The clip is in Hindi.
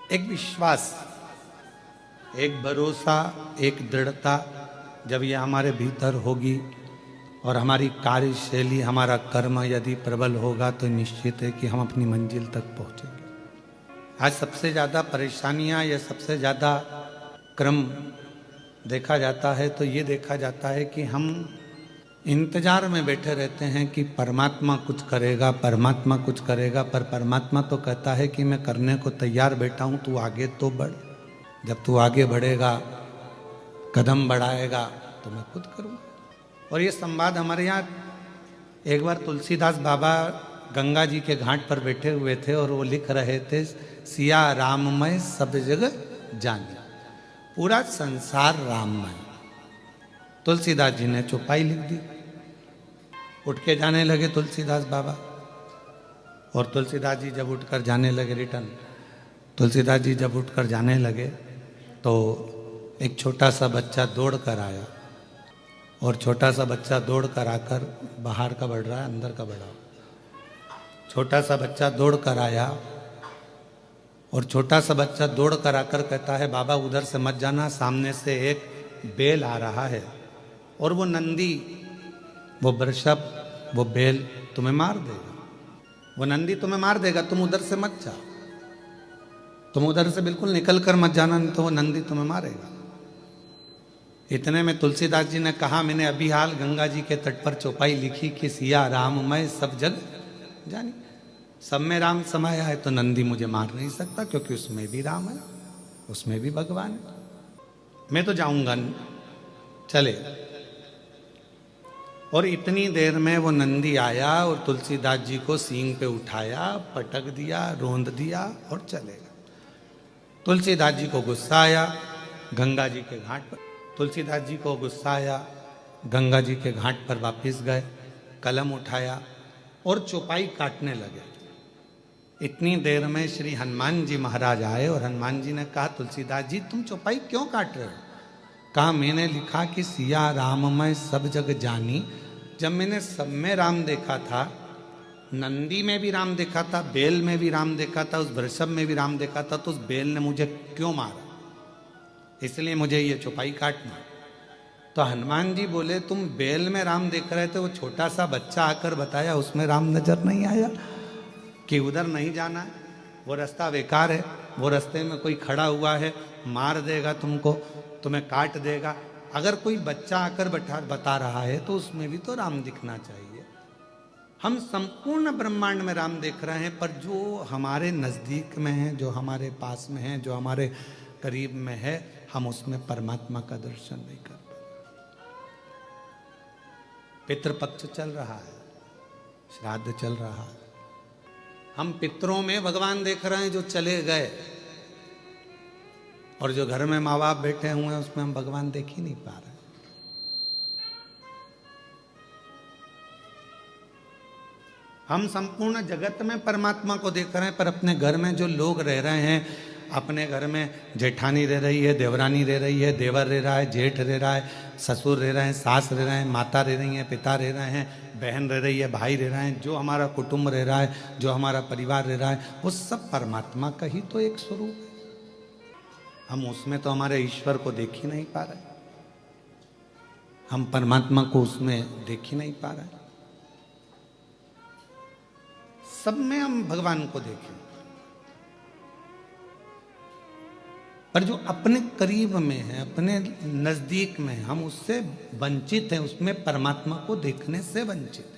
एक विश्वास, एक भरोसा, एक दृढ़ता जब ये हमारे भीतर होगी और हमारी कार्यशैली, हमारा कर्म यदि प्रबल होगा तो निश्चित है कि हम अपनी मंजिल तक पहुंचेंगे। आज सबसे ज़्यादा परेशानियां या सबसे ज़्यादा क्रम देखा जाता है तो ये देखा जाता है कि हम इंतजार में बैठे रहते हैं कि परमात्मा कुछ करेगा, परमात्मा कुछ करेगा, पर परमात्मा तो कहता है कि मैं करने को तैयार बैठा हूं, तू आगे तो बढ़। जब तू आगे बढ़ेगा, कदम बढ़ाएगा तो मैं खुद करूँगा। और ये संवाद हमारे यहाँ एक बार तुलसीदास बाबा गंगा जी के घाट पर बैठे हुए थे और वो लिख रहे थे, सिया राममय सब जगह जाने, पूरा संसार राममय। तुलसीदास जी ने चौपाई लिख दी, उठ के जाने लगे तुलसीदास बाबा। और तुलसीदास जी जब उठकर जाने लगे रिटर्न, तुलसीदास जी जब उठकर जाने लगे तो एक छोटा सा बच्चा दौड़ कर आया। और छोटा सा बच्चा दौड़ कर आकर, बाहर का बढ़ रहा है अंदर का बढ़ा, छोटा सा बच्चा दौड़ कर आया और छोटा सा बच्चा दौड़ कर आकर कहता है, बाबा उधर से मत जाना, सामने से एक बेल आ रहा है और वो नंदी, वो वृषभ, वो बेल तुम्हें मार देगा, वो नंदी तुम्हें मार देगा, तुम उधर से मत जाओ, तुम उधर से बिल्कुल निकल कर मत जाना, नहीं तो वो नंदी तुम्हें मारेगा। इतने में तुलसीदास जी ने कहा, मैंने अभी हाल गंगा जी के तट पर चौपाई लिखी कि सिया राममय सब जग जानी, सब में राम समाया है तो नंदी मुझे मार नहीं सकता, क्योंकि उसमें भी राम है, उसमें भी भगवान है। मैं तो जाऊंगा, चले। और इतनी देर में वो नंदी आया और तुलसीदास जी को सींग पे उठाया, पटक दिया, रोंद दिया और चलेगा। तुलसीदास जी को गुस्सा आया, गंगा जी के घाट पर, तुलसीदास जी को गुस्सा आया, गंगा जी के घाट पर वापस गए, कलम उठाया और चौपाई काटने लगे। इतनी देर में श्री हनुमान जी महाराज आए और हनुमान जी ने कहा, तुलसीदास जी तुम चौपाई क्यों काट रहे हो? कहा, मैंने लिखा कि सिया राममय सब जग जानी। जब मैंने सब में राम देखा था, नंदी में भी राम देखा था, बेल में भी राम देखा था, उस वृषभ में भी राम देखा था, तो उस बेल ने मुझे क्यों मारा? इसलिए मुझे ये चौपाई काटना। तो हनुमान जी बोले, तुम बेल में राम देख रहे थे, वो छोटा सा बच्चा आकर बताया, उसमें राम नजर नहीं आया कि उधर नहीं जाना है, वो रास्ता बेकार है, वो रास्ते में कोई खड़ा हुआ है, मार देगा तुमको, तुम्हें काट देगा। अगर कोई बच्चा आकर बता रहा है तो उसमें भी तो राम दिखना चाहिए। हम संपूर्ण ब्रह्मांड में राम देख रहे हैं, पर जो हमारे नजदीक में है, जो हमारे पास में है, जो हमारे करीब में है, हम उसमें परमात्मा का दर्शन नहीं कर पाते। पितृपक्ष चल रहा है, श्राद्ध चल रहा है, हम पितरों में भगवान देख रहे हैं जो चले गए, और जो घर में माँ बाप बैठे हुए हैं उसमें हम भगवान देख ही नहीं पा रहे। हम संपूर्ण जगत में परमात्मा को देख रहे हैं, पर अपने घर में जो लोग रह रहे हैं, अपने घर में जेठानी रह रही है, देवरानी रह रही है, देवर रह रहा है, जेठ रह रहा है, ससुर रह रहे हैं, सास रह रहे हैं, माता रह रही है, पिता रह रहे हैं, बहन रह रही है, भाई रह रहे हैं, जो हमारा कुटुंब रह रहा है, जो हमारा परिवार रह रहा है, वो सब परमात्मा का ही तो एक स्वरूप है। हम उसमें तो हमारे ईश्वर को देख ही नहीं पा रहे, हम परमात्मा को उसमें देख ही नहीं पा रहे। सब में हम भगवान को देखें, पर जो अपने करीब में है, अपने नजदीक में, हम उससे वंचित हैं, उसमें परमात्मा को देखने से वंचित हैं।